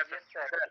Yes, sir.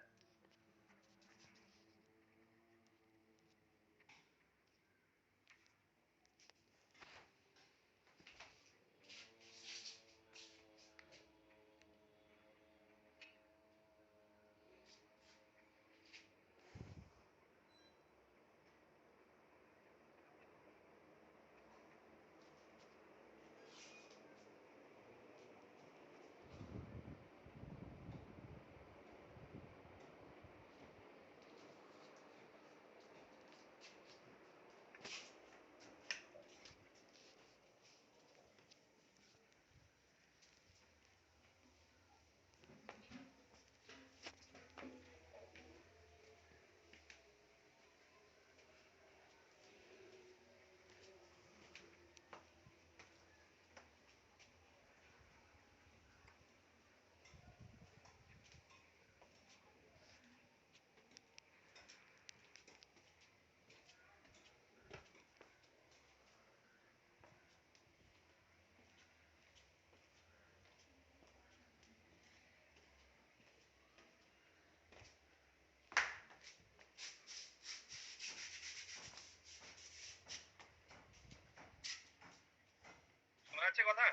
শোনা যাচ্ছে কথা?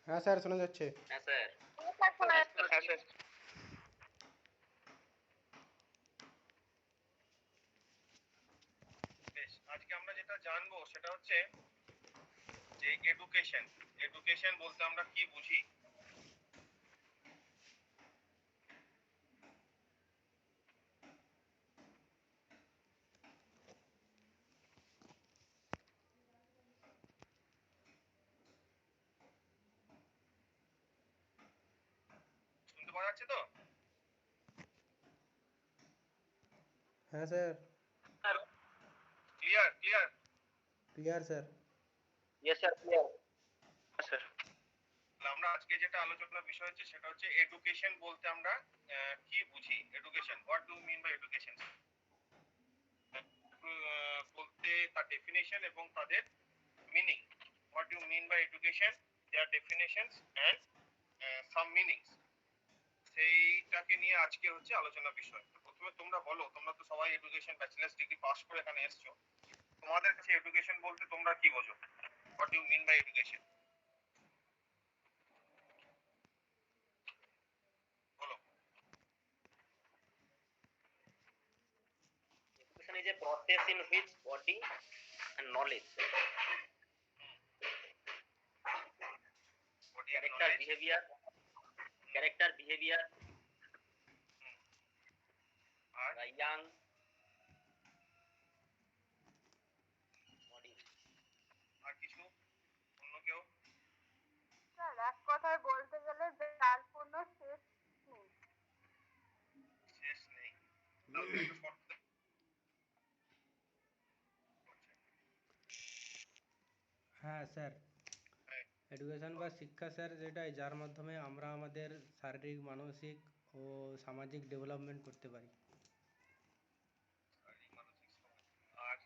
হ্যাঁ স্যার শোনা যাচ্ছে। হ্যাঁ স্যার। হ্যাঁ স্যার। বেশ, আজকে আমরা যেটা জানবো সেটা হচ্ছে যে এডুকেশন। এডুকেশন বলতে আমরা কি বুঝি? শুনতে পাওয়া যাচ্ছে তো? হ্যাঁ sir. Clear clear clear sir. Yes, sir. Clear. Sir. আমরা আজকে যেটা আলোচনার বিষয় হচ্ছে সেটা হচ্ছে এডুকেশন বলতে আমরা কি বুঝি? Education, what do mean by education বলতে তার ডেফিনেশন এবং তাদের meaning. What do mean by education, their definitions and some meanings, সেইটাকে নিয়ে আজকে হচ্ছে আলোচনা বিষয়। প্রথমে তোমরা বলো, তোমরা তো সবাই এডুকেশন ব্যাচেলার্স ডিগ্রি পাস করে এখানে এসছো, তোমাদের কাছে এডুকেশন বলতে তোমরা কি বোঝো? What do mean by education বলো। Education is a process in which body and knowledge, Body and character, knowledge. behavior, আর the young body. আর কিছু অন্য কেউ? স্যার এক কথায় বলতে গেলে যার কোনো শেষ নেই। শেষ নেই। তাহলে একটু শর্ট হ্যাঁ স্যার, হ্যাঁ, এডুকেশন বা শিক্ষা স্যার যেটাই যার মাধ্যমে আমরা আমাদের শারীরিক, মানসিক ও সামাজিক ডেভেলপমেন্ট করতে পারি। শারীরিক মানসিক সমাজ। আর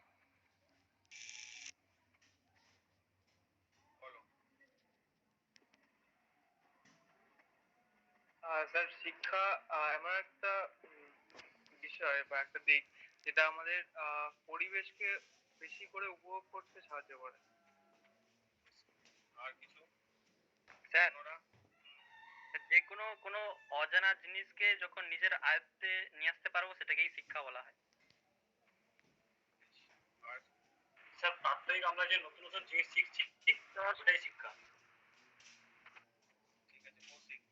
বলো। স্যার শিক্ষা এমন একটা বিষয় বা একটা দিক যেটা আমাদের পরিবেশকে বেশি করে উপভোগ করতে সাহায্য করে। আর কিছু স্যার, অন্যরা? যে কোনো অজানা জিনিসকে যখন নিজের আয়ত্তে নিয়ে আসতে পারবো সেটাকেই শিক্ষা বলা হয়। আর স্যার প্রাত্যহিক আমরা যে নতুন নতুন জিনিস শিখছি সেটাই শিক্ষা। ঠিক আছে, কৌশিক।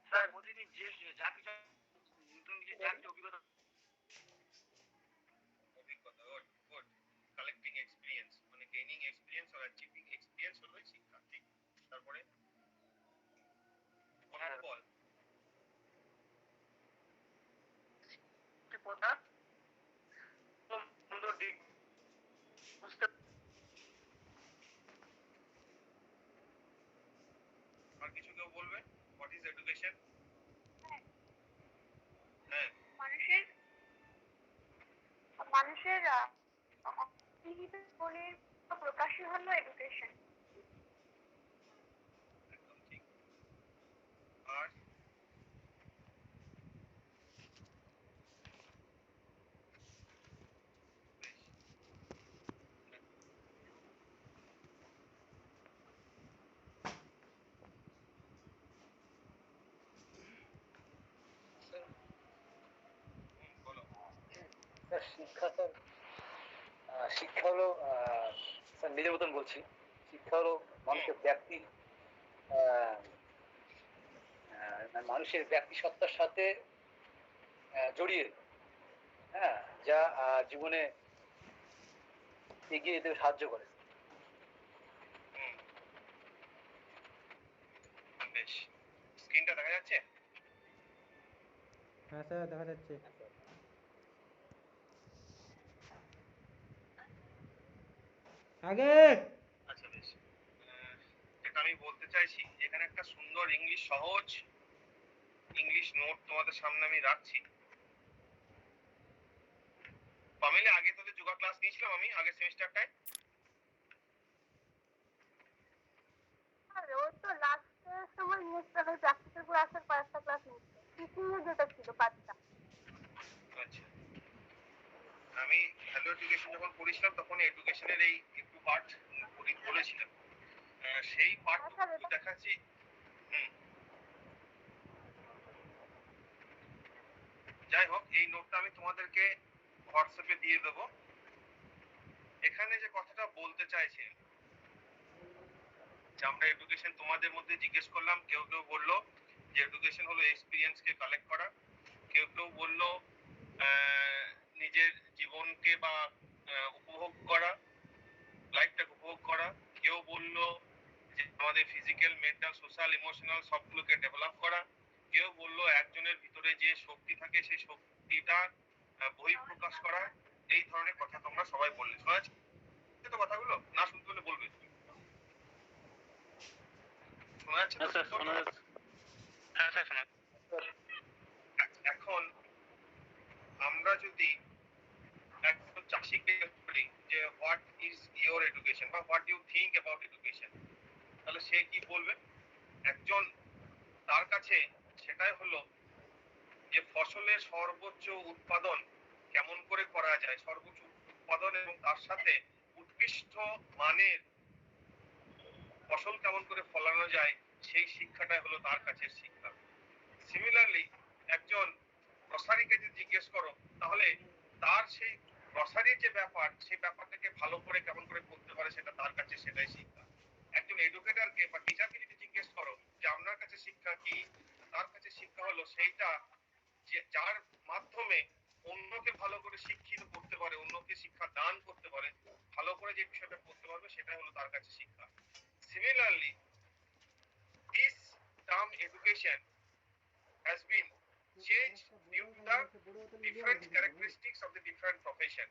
স্যার প্রতিদিন যে যা কিছু নতুন কিছু যা কিছু অভিজ্ঞতা। অভিজ্ঞতা, গুড গুড। কালেক্টিং এক্সপিরিয়েন্স, মানে গেইনিং এক্সপিরিয়েন্স আর অ্যাচিভিং এক্সপিরিয়েন্স হলোই শিক্ষা। ঠিক। তারপরে বল। কথা সুন্দর দিক বুঝতে। আর কিছু কেউ বলবে? What is education? হ্যাঁ, মানুষের মানুষের অন্তর্নিহিত গুণের প্রকাশই হলো এডুকেশন। একদম ঠিক। আর শিক্ষা স্যার, শিক্ষা হলো স্যার নিজের মতন বলছি, শিক্ষা হলো মানুষের ব্যক্তি মানুষের ব্যক্তি সত্তার সাথে জড়িয়ে, হ্যাঁ, যা জীবনে এগিয়ে যেতে সাহায্য করে। বেশ, স্ক্রিনটা দেখা যাচ্ছে? হ্যাঁ স্যার দেখা যাচ্ছে। আগে আচ্ছা বেশ, যেটা আমি বলতে চাইছি, এখানে একটা সুন্দর ইংলিশ, সহজ ইংলিশ নোট তোমাদের সামনে আমি রাখছি। ফ্যামিলি আগে তোদের যোগা ক্লাস নিয়েছিলাম আমি আগের সেমিস্টারটায়। আরে ওই তো লাস্টের সময় নিয়েছিলাম, ওই প্র্যাকটিক্যাল ক্লাসের কয়েকটা ক্লাস নিয়েছিলাম, টিচিং এর যেটা ছিল 5টা। আচ্ছা, আমি ভ্যালু এডুকেশন যখন পড়েছিলাম তখন এডুকেশনের এই একটু পার্ট বলেছিলাম, সেই পার্ট দেখাচ্ছি। যাই হোক, এই নোটটা আমি তোমাদেরকে হোয়াটসঅ্যাপে দিয়ে দেবো। এখানে যে কথাটা বলতে চাইছে, যে আমরা এডুকেশন তোমাদের মধ্যে জিজ্ঞেস করলাম, কেউ কেউ বললো যে এডুকেশন হলো এক্সপিরিয়েন্সকে কালেক্ট করা, কেউ কেউ বললো নিজের জীবনকে বা উপভোগ করা, লাইফটাকে উপভোগ করা, কেউ বললো যে আমাদের ফিজিক্যাল, মেন্টাল, সোশ্যাল, ইমোশনাল সবগুলোকে ডেভেলপ করা, কেউ বললো একজনের ভিতরে যে শক্তি থাকে সেই শক্তিটা বহিঃপ্রকাশ করা। এই ধরনের কথা তোমরা সবাই বললে, শোনা যাচ্ছে তো কথাগুলো? না শুনতে হলে বলবে। শোনা যাচ্ছে? হ্যাঁ স্যার শোনা। এখন আমরা যদি একজন চাষিকে বলি যে হোয়াট ইজ ইওর এডুকেশন বা what you think about education, তাহলে সে কি বলবে? একজন, তার কাছে সেটাই হলো যে ফসলের সর্বোচ্চ উৎপাদন কেমন করে করা যায়, সর্বোচ্চ উৎপাদন এবং তার সাথে উৎকৃষ্ট মানের ফসল কেমন করে ফলানো যায়, সেই শিক্ষাটাই হলো তার কাছের শিক্ষা। সিমিলারলি একজন গ্রসারিকে যদি জিজ্ঞেস করো, তাহলে তার সেই গ্রসারির যে ব্যাপার, সেই ব্যাপারটাকে ভালো করে কেমন করে করতে পারে, সেটা তার কাছে সেটাই শিক্ষা। একজন এডুকেটরকে বা টিচারকে যদি জিজ্ঞেস করো যে আপনার কাছে শিক্ষা কি, তার কাছে শিক্ষা হলো সেইটা যে যার মাধ্যমে অন্যকে ভালো করে শিক্ষিত করতে পারে, অন্যকে শিক্ষা দান করতে পারে, ভালো করে যে বিষয়টা করতে পারবে, সেটাই হলো তার কাছে শিক্ষা। Similarly, this term education has been changed due to the different characteristics of the different profession.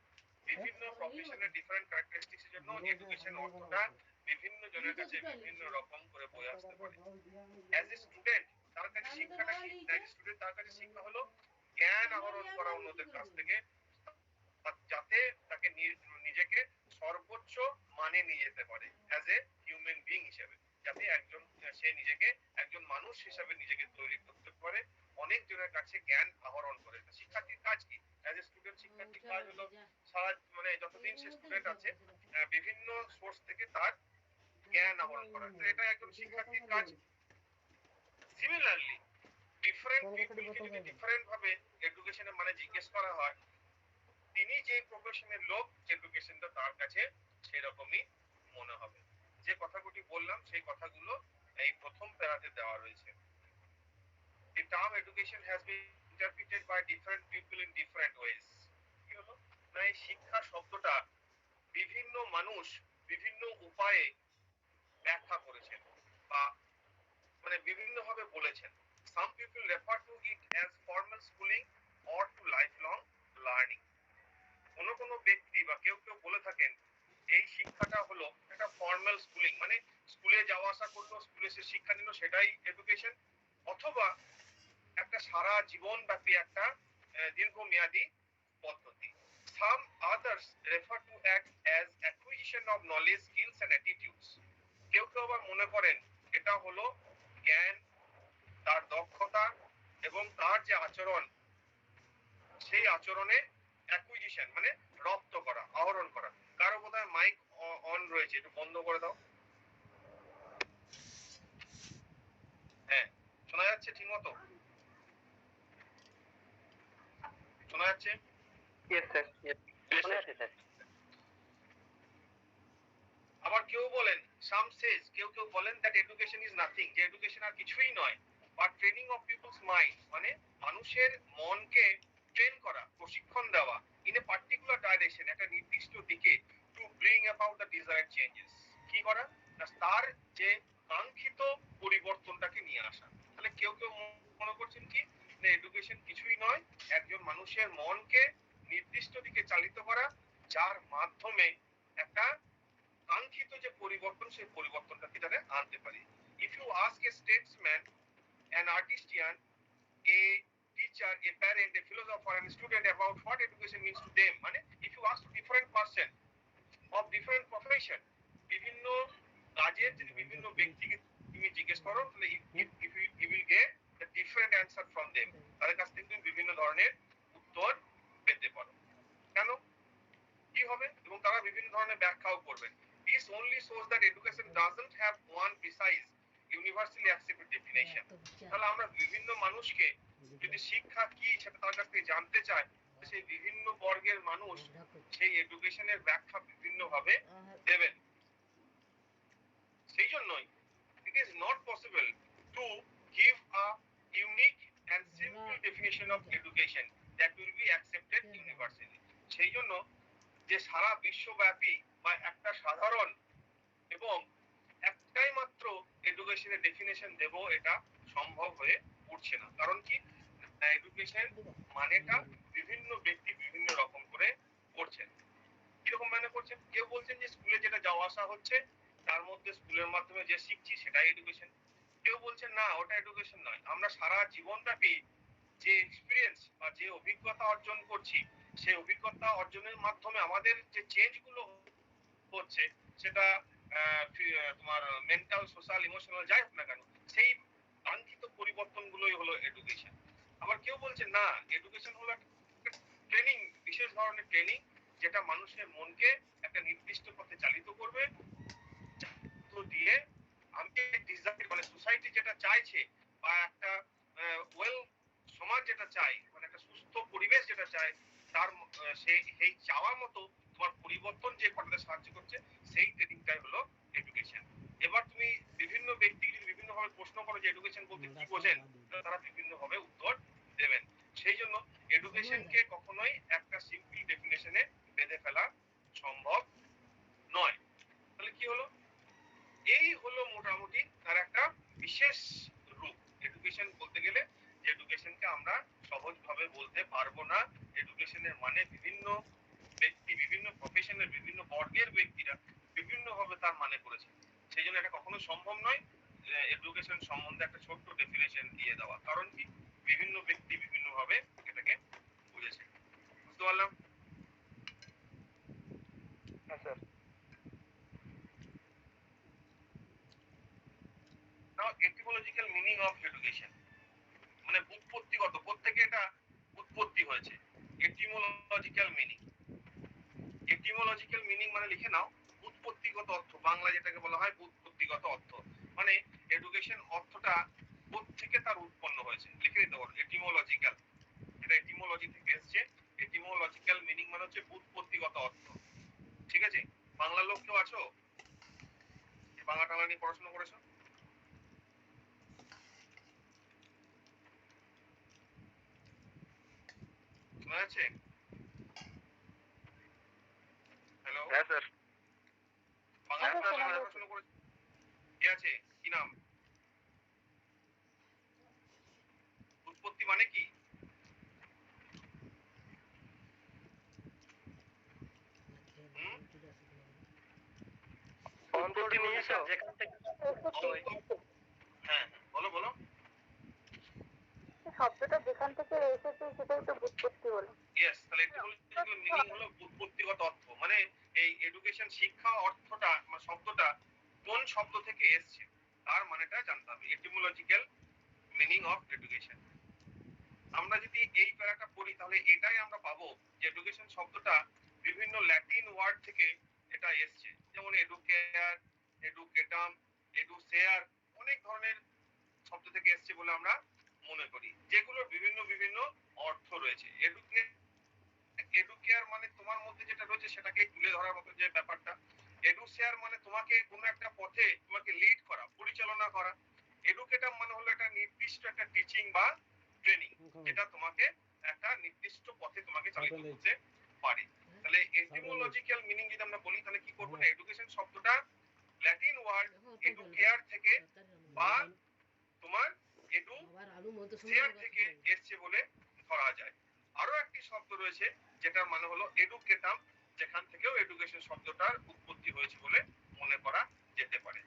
বিভিন্ন প্রফেশনের ডিফারেন্ট ক্যারেক্টারিস্টিক্স এর জন্য এডুকেশন অর্থটা বিভিন্ন জনের কাছে বিভিন্ন রকম করে বয়ে আসতে পারে। অ্যাজ এ স্টুডেন্ট তার কাছে শিক্ষাটা কি? অ্যাজ এ স্টুডেন্ট তার কাছে শিক্ষা হলো জ্ঞান আহরণ করা অন্যদের কাছ থেকে, যাতে তাকে নিজেকে সর্বোচ্চ মানে নিয়ে যেতে পারে অ্যাজ এ হিউম্যান বিং হিসেবে, যাতে সে নিজেকে একজন মানুষ হিসেবে নিজেকে তৈরি করতে পারে, অনেক জনের কাছে জ্ঞান আহরণ করে। শিক্ষার্থীর কাজ কি? অ্যাজ এ স্টুডেন্ট শিক্ষার্থীর কাজ হলো সারা মানে যতদিন সে স্টুডেন্ট আছে বিভিন্ন সোর্স থেকে তার জ্ঞান আহরণ করা, তো এটা একজন শিক্ষার্থীর কাজ। সিমিলারলি ডিফারেন্ট পিপলকে যদি ডিফারেন্ট ভাবে এডুকেশনের মানে জিজ্ঞেস করা হয়, তিনি যে প্রফেশনের লোক, এডুকেশনটা তার কাছে সেরকমই মনে হবে। যে কথাগুলি বললাম সেই কথাগুলো এই প্রথম প্যারাতে দেওয়া রয়েছে। The term education has been interpreted by different people in different ways. কি হলো না, এই শিক্ষা শব্দটা বিভিন্ন মানুষ বিভিন্ন উপায়ে ব্যাখ্যা করেছেন বা মানে বিভিন্ন ভাবে বলেছেন। Some people refer to it as formal schooling or to lifelong learning. কোনো ব্যক্তি বা কেউ কেউ বলে থাকেন এই শিক্ষাটা হলো একটা ফর্মাল স্কুলিং, মানে স্কুলে যাওয়া আসা করলো, স্কুলে সে শিক্ষা নিল, সেটাই এডুকেশন, অথবা একটা সারা জীবন ব্যাপী একটা দীর্ঘমেয়াদী পদ্ধতি। Some others refer to act as acquisition of knowledge, skills and attitudes. কেউ কেউ আবার মনে করেন এটা হলো জ্ঞান, তার দক্ষতা এবং তার যে আচরণ, সেই আচরণে অ্যাকুইজিশন মানে রপ্ত করা, আহরণ করা। কারো বোধহয় মাইক অন রয়েছে, একটু বন্ধ করে দাও। হ্যাঁ, শোনা যাচ্ছে ঠিক মতো? শোনা যাচ্ছে? ইয়েস স্যার, ইয়েস মনে আছে স্যার? আবার কেউ বলেন, সাম সেজ, কেউ কেউ বলেন দ্যাট এডুকেশন ইজ নাথিং, যে এডুকেশন আর কিছুই নয়, but training of people's mind, মানে মানুষের মনকে ট্রেন করা, প্রশিক্ষণ দেওয়া ইন এ পার্টিকুলার ডাইরেকশন, একটা নির্দিষ্ট দিকে, to bring about the desired changes. কি করা? না, তার যে কাঙ্ক্ষিত পরিবর্তনটাকে নিয়ে আসা। তাহলে কেউ কেউ মনে করছেন কি না, এডুকেশন কিছুই নয়, একজন মানুষের মনকে নির্দিষ্ট দিকে চালিত করা, যার মাধ্যমে একটা কাঙ্ক্ষিত যে পরিবর্তন, সেই পরিবর্তনটাকে তারা আনতে পারে। If you ask a statesman, an artisan, a teacher, a parent, a philosopher, and a student about what education means to them, মানে if you ask to different person of different profession, বিভিন্ন কাজের যদি বিভিন্ন ব্যক্তিকে তুমি জিজ্ঞেস করো, তাহলে you will get the different answer from them, তাদের কাছ থেকে তুমি বিভিন্ন ধরনের উত্তর পেতে পারো। কেন, কি হবে, এবং তারা বিভিন্ন ধরনের ব্যাখ্যাও করবেন। This only shows that education doesn't have one precise universally accepted definition. তাহলে আমরা বিভিন্ন মানুষকে যদি শিক্ষা কি সেটা তার কাছ থেকে জানতে চাই, সেই বিভিন্ন বর্গের মানুষ সেই এডুকেশনের ব্যাখ্যা বিভিন্ন ভাবে দেবেন। সেই জন্যই it is not possible to give a unique and simple definition of education that will be accepted universally. সেই জন্য যে সারা বিশ্বব্যাপী বা একটা সাধারণ এবং একটাই মাত্র এডুকেশনের ডেফিনেশন দেব, এটা সম্ভব হয়ে উঠছে না। কারণ কি, এডুকেশন মানেটা বিভিন্ন ব্যক্তি বিভিন্ন রকম করে করছেন। কিরকম মানে করছেন? কেউ বলছেন যে স্কুলে যেটা যাওয়া আসা হচ্ছে, তার মধ্যে স্কুলের মাধ্যমে যে শিখছি সেটাই এডুকেশন। কেউ বলছেন না, ওটা এডুকেশন নয়, আমরা সারা জীবনব্যাপী যে এক্সপিরিয়েন্স বা যে অভিজ্ঞতা অর্জন করছি, সেই অভিজ্ঞতা অর্জনের মাধ্যমে আমাদের যে চেঞ্জ গুলো হচ্ছে, সেটা তোমার মেন্টাল, সোশ্যাল, ইমোশনাল যাই হোক না কেন, সেই কাঙ্ক্ষিত পরিবর্তনগুলোই হলো এডুকেশন। আবার কেউ বলছে না, এডুকেশন হলো ট্রেনিং, বিশেষ ধরনের ট্রেনিং, যেটা মানুষের মনকে একটা নির্দিষ্ট পথে চালিত করবে, তো দিয়ে আমি ডিজাইন, মানে সোসাইটি যেটা চাইছে বা একটা ওয়েল সমাজ যেটা চাই, মানে একটা সুস্থ পরিবেশ যেটা চাই, তার সেই চাওয়া মতো তোমার পরিবর্তন যে ঘটাতে সাহায্য করছে, সেই ট্রেনিংটাই হলো এডুকেশন। এবার তুমি বিভিন্ন ব্যক্তিকে যদি বিভিন্ন ভাবে প্রশ্ন করো যে এডুকেশন বলতে কি বোঝেন, তারা বিভিন্ন ভাবে উত্তর দেবেন। সেই জন্য এডুকেশনকে কখনোই একটা সিম্পল ডেফিনেশনে বেঁধে ফেলা সম্ভব নয়। তাহলে কি হলো, এই হলো মোটামুটি তার একটা বিশেষ রূপ। এডুকেশন বলতে গেলে যে এডুকেশনকে আমরা সহজভাবে বলতে পারবো না। এডুকেশনের মানে বিভিন্ন ব্যক্তি, বিভিন্ন প্রফেশনের বিভিন্ন বর্গের ব্যক্তিরা বিভিন্ন ভাবে তার মানে করেছে। সেই জন্য এটা কখনো সম্ভব নয় এডুকেশন সম্বন্ধে একটা ছোট্ট ডেফিনেশন দিয়ে দেওয়া। কারণ কি, বিভিন্ন ব্যক্তি বিভিন্ন ভাবে এটাকে বুঝেছে। বুঝতে পারলাম? হ্যাঁ sir. Now etymological meaning of education, মানে উৎপত্তিগত, প্রত্যেকে এটা উৎপত্তি হয়েছে। এটিমোলজিক্যাল মিনিং, এটিমোলজিক্যাল মিনিং মানে লিখে নাও উৎপত্তিগত অর্থ, বাংলা যেটাকে বলা হয় উৎপত্তিগত অর্থ, মানে এডুকেশন অর্থটা কোত্থেকে তার উৎপন্ন হয়েছে, লিখে নিতে পারো এটিমোলজিক্যাল, এটা এটিমোলজি থেকে এসেছে। এটিমোলজিক্যাল মিনিং মানে হচ্ছে উৎপত্তিগত অর্থ। ঠিক আছে, বাংলা লোক কেউ আছো বাংলা টাংলা নিয়ে পড়াশোনা করেছো? শোনা যাচ্ছে? হ্যালো, হ্যাঁ স্যার। বাংলা পড়াশোনা করেছো? কে আছে? কি নাম? উৎপত্তি মানে কি? অন্তর্টি নিয়ে এসো। যেখান থেকে হ্যাঁ, বলো বলো। শব্দটা যেখান থেকে এসেছে সেটাই তো উৎপত্তি হলো। ইয়েস, তাহলে এটিমোলজিক্যাল মিনিং হলো উৎপত্তিগত অর্থ, মানে এই এডুকেশন শিক্ষা অর্থটা মানে শব্দটা কোন শব্দ থেকে এসেছে তার মানেটা জানতে হবে। এটিমোলজিক্যাল মিনিং অফ এডুকেশন। আমরা যদি এই প্যারাটা পড়ি, তাহলে এটাই আমরা পাবো যে এডুকেশন শব্দটা বিভিন্ন ল্যাটিন ওয়ার্ড থেকে এটা এসেছে, যেমন এডুকেয়ার, এডুকেটাম, এডুসেয়ার, অনেক ধরনের শব্দ থেকে এসেছে বলে আমরা মনে করি, যেগুলোর বিভিন্ন বিভিন্ন অর্থ রয়েছে। এডুকেয়ার মানে তোমার মধ্যে যেটা রয়েছে সেটাকে তুলে ধরার মতো যে ব্যাপারটা, এডুশেয়ার মানে তোমাকে কোনো একটা পথে তোমাকে লিড করা, পরিচালনা করা। এডুকেটাম মানে হলো একটা নির্দিষ্ট একটা টিচিং বা ট্রেনিং, যেটা তোমাকে একটা নির্দিষ্ট পথে তোমাকে চালিত করতে পারে। তাহলে এটিমোলজিক্যাল মিনিং যদি আমরা বলি তাহলে কি করবো না, এডুকেশন শব্দটা ল্যাটিন ওয়ার্ড এডুকেয়ার থেকে বা তোমার এডু শেয়ার থেকে এসছে বলে ধরা যায়। আরো একটি শব্দ রয়েছে যেটার মানে হলো এডুকেটাম, যেখান থেকেও এডুকেশন শব্দটার উৎপত্তি হয়েছে বলে মনে করা যেতে পারে।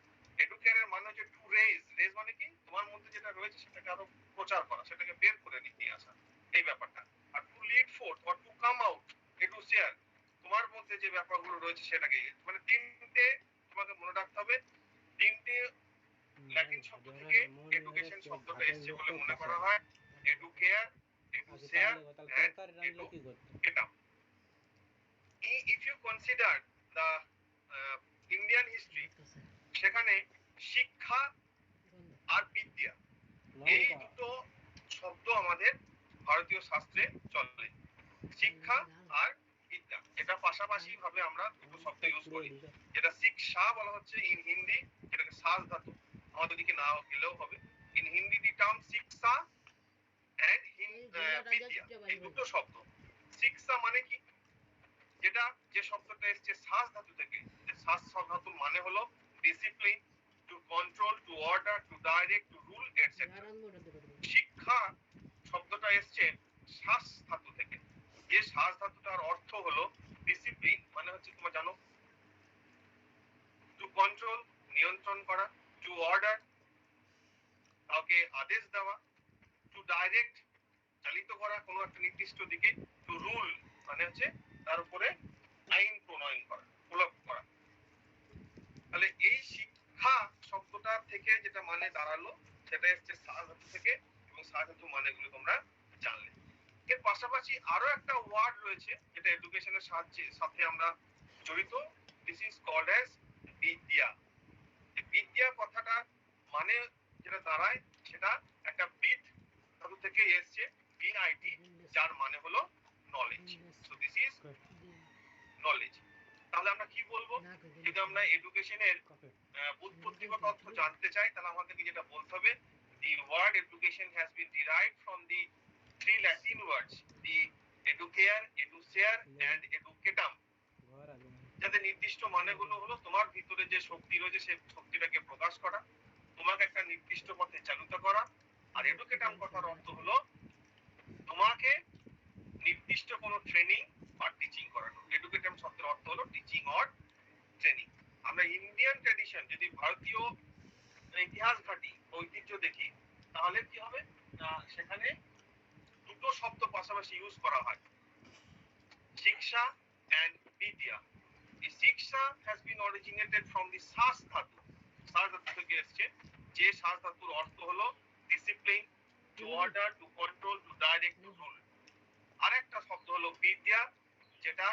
এডুকেয়ারের মানে হচ্ছে টু রেজ, রেজ মানে কি তোমার মধ্যে যেটা রয়েছে সেটাকে আরো প্রচার করা, সেটাকে বের করে নিয়ে আসা, এই ব্যাপারটা। আর to lead forth or to come out, educere তোমার মধ্যে যে ব্যাপারগুলো রয়েছে সেটাকে, মানে তিনটে তোমাকে মনে রাখতে হবে, তিনটে ল্যাটিন শব্দ থেকে এডুকেশন শব্দটা এসেছে বলে মনে করা হয়। Educare, educere and educatum. If you consider the Indian history, সেখানে শিক্ষা আর বিদ্যা এই দুটো শব্দ আমাদের ভারতীয় শাস্ত্রে চলে। শিক্ষা আর বিদ্যা এটা পাশাপাশি ভাবে আমরা দুটো শব্দ ইউজ করি, যেটা শিক্ষা বলা হচ্ছে ইন হিন্দি, যেটাকে সাজ ধাতু, আমাদের দিকে না গেলেও হবে। ইন হিন্দি দি টার্ম শিক্ষা এন্ড বিদ্যা, এই দুটো শব্দ। শিক্ষা মানে কি, যেটা যে শব্দটা এসছে শ্বাস ধাতু থেকে, শ্বাস ধাতুর মানে হলো discipline, to control, to order, to direct, to rule etcetera. শিক্ষা শব্দটা এসছে শ্বাস ধাতু থেকে, যে শ্বাস ধাতুটার অর্থ হলো ডিসিপ্লিন, মানে হচ্ছে তোমরা জানো, টু কন্ট্রোল নিয়ন্ত্রণ করা, টু অর্ডার কাউকে আদেশ দেওয়া, টু ডাইরেক্ট চালিত করা কোনো একটা নির্দিষ্ট দিকে, টু রুল মানে হচ্ছে তার উপরে আইন প্রণয়ন করা, প্রয়োগ করা। তাহলে এই শিক্ষা শব্দটা থেকে যেটা মানে দাঁড়ালো সেটা হচ্ছে শ্বাস ধাতু থেকে, এবং শ্বাস ধাতু মানেগুলো তোমরা জানলে। এর পাশাপাশি আরো একটা ওয়ার্ড রয়েছে যেটা এডুকেশনের সাথে আমরা জড়িত, দিস ইজ কল্ড অ্যাজ বিদ্যা। বিদ্যা কথাটা মানে যেটা দাঁড়ায় সেটা একটা বিদ ধাতু থেকে এসছে, বিআইটি, যার মানে হলো knowledge. So this is knowledge. তাহলে আমরা কি বলবো, যদি আমরা এডুকেশনের উৎপত্তিগত অর্থ জানতে চাই তাহলে আমাদেরকে যেটা বলতে হবে, the word education has been derived from the three Latin words, the educare, edushare and educatum, যাদের নির্দিষ্ট মানেগুলো হলো তোমার ভিতরে যে শক্তি রয়েছে সেই শক্তিটাকে প্রকাশ করা, তোমাকে একটা নির্দিষ্ট পথে চালিত করা। আর এডুকেটাম কথার অর্থ হলো তোমাকে নির্দিষ্ট কোনো ট্রেনিং বা টিচিং করানো। এডুকেটাম শব্দের অর্থ হলো টিচিং অর ট্রেনিং। আমরা ইন্ডিয়ান ট্র্যাডিশন, যদি ভারতীয় ইতিহাস ঘাটি, ঐতিহ্য দেখি, তাহলে কি হবে, সেখানে দুটো শব্দ পাশাপাশি ইউজ করা হয়, শিক্ষা এন্ড বিদ্যা। এই শিক্ষা has been originated from the শ্বাস ধাতু, শ্বাস ধাতু থেকে এসছে, যে শ্বাস ধাতুর অর্থ হলো discipline, to order, to control, to direct, to rule. আরেকটা শব্দ হলো বিদ্যা, যেটা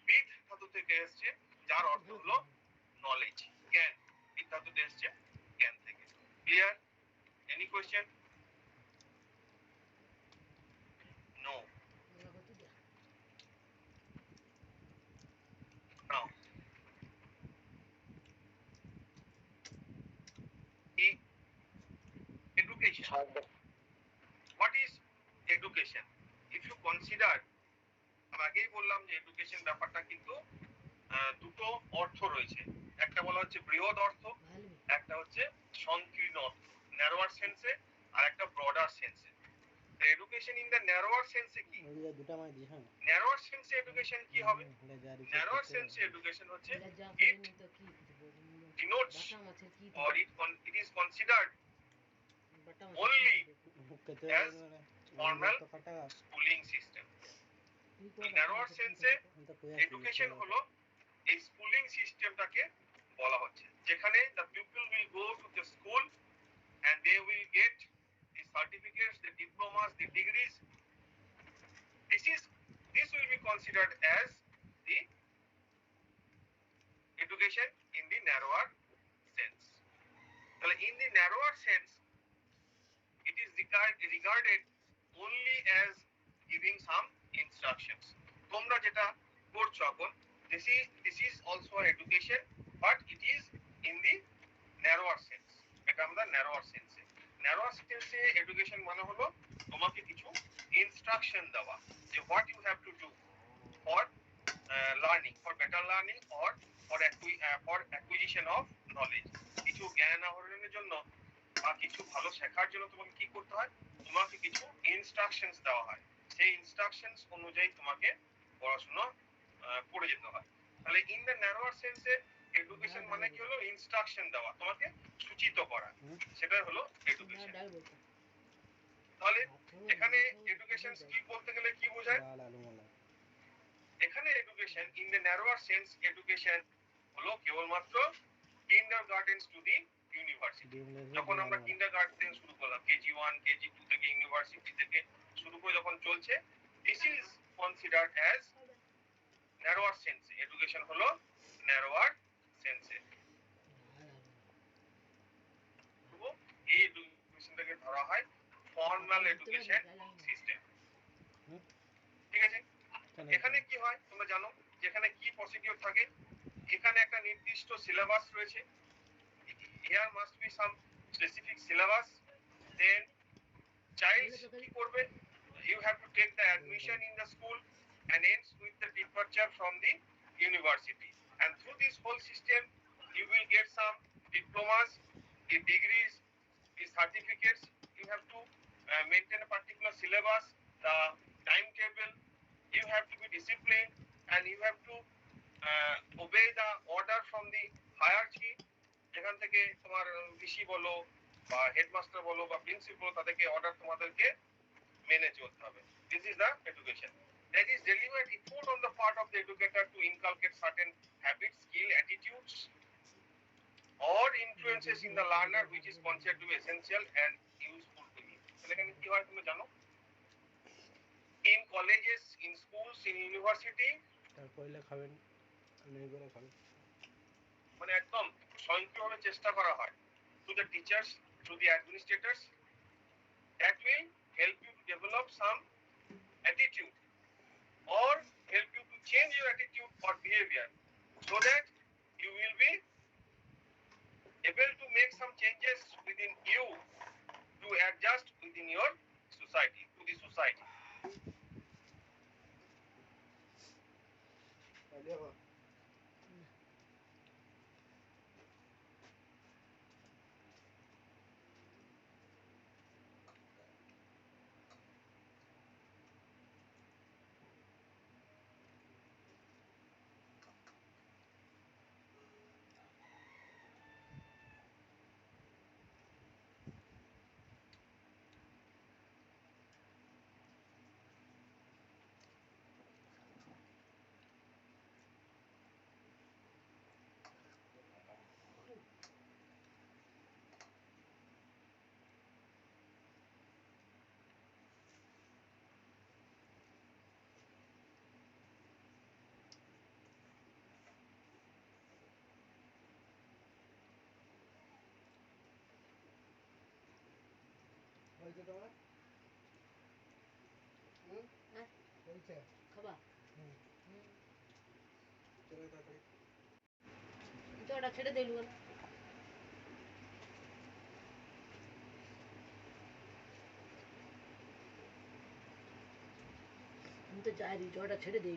বিদ ধাতু থেকে এসছে, যার অর্থ হলো নলেজ, জ্ঞান। বিদ ধাতু থেকে এসছে জ্ঞান থেকে। Clear? Any question? No. Now education, what is education? If you consider, আমি আগেই বললাম যে এডুকেশন ব্যাপারটা কিন্তু দুটো অর্থ রয়েছে, একটা বলা হচ্ছে বৃহৎ অর্থ, একটা হচ্ছে সংকীর্ণ অর্থ, ন্যারোয়ার সেন্সে, আর একটা ব্রডার সেন্সে। এডুকেশন ইন দ্য ন্যারোয়ার সেন্সে কি, ন্যারোয়ার সেন্সে এডুকেশন কি হবে, ন্যারোয়ার সেন্সে এডুকেশন হচ্ছে ইট denotes or it is considered only as formal schooling system. ন্যারোয়ার সেন্সে এডুকেশন হলো এই স্কুলিং সিস্টেমটাকে বলা হচ্ছে, যেখানে the people will go to the school and they will get the certificates, the diplomas, the degrees. This will be considered as the education in the narrower sense. তাহলে in the narrower sense it is regarded only as giving some instructions. তোমরা যেটা করছো এখন, this is also an education, but it is in the narrower sense. এটা আমরা narrower sense এ, narrower sense এ education মানে হলো তোমাকে কিছু instruction দেওয়া যে what you have to do for learning, for better learning or for acquisition of knowledge. কিছু জ্ঞান আহরণের জন্য বা কিছু ভালো শেখার জন্য তোমাকে কি করতে হয়, তোমাকে কিছু ইনস্ট্রাকশনস দেওয়া হয়, সেই ইনস্ট্রাকশনস অনুযায়ী তোমাকে পড়াশোনা করে যেতে হয়। তাহলে ইন দ্য ন্যারোয়ার সেন্সে এডুকেশন মানে কি হলো ইনস্ট্রাকশন দেওয়া, তোমাকে সূচিত করা, সেটাই হলো এডুকেশন। তাহলে এখানে এডুকেশন কি বলতে গেলে কি বোঝায়, এখানে education in the narrower sense education হলো কেবলমাত্র কিন্ডারগার্টেন্স টু দি ইউনিভার্সিটি। যখন আমরা কিন্ডারগার্টেন শুরু করলাম, কেজি 1 কেজি 2 থেকে ইউনিভার্সিটি থেকে শুরু করে যখন চলছে, this is considered as narrower sense. Education হলো ন্যারোয়ার সেন্সে। এই এডুকেশনটাকে ধরা হয় ফর্মাল এডুকেশন সিস্টেম। ঠিক আছে, এখানে কি হয় তোমরা জানো, যেখানে কি প্রসিডিউর থাকে, এখানে একটা নির্দিষ্ট সিলেবাস রয়েছে, here must be some specific syllabus, then child কি করবে, you have to take the admission in the school and ends with the departure from the university, and through this whole system you will get some diplomas, the degrees, the certificates. You have to maintain a particular syllabus, the timetable, you have to be disciplined, and you have to obey the order from the hierarchy। যেখান থেকে তোমার VC বলো বা headmaster বলো বা principal, তাদেরকে order তোমাদেরকে মেনে চলতে হবে। This is the education. That is delivered effort on the part of the educator to inculcate certain habits, skill, attitudes or influences in the learner which is considered to be essential and useful to him। তাহলে এখানে কি হয় তুমি জানো, in colleges, in schools, in university, পয়লা খাবেন নেই করে খাবেন, মানে একদম স্বয়ংক্রিয়ভাবে চেষ্টা করা হয় to the teachers, to the administrators, that will help you to develop some attitude or help you to change your attitude or behavior so that you will be able to make some changes within you to adjust within your society, to the society। ছেড়ে দিল, আমি তো চাই জলটা ছেড়ে দিই।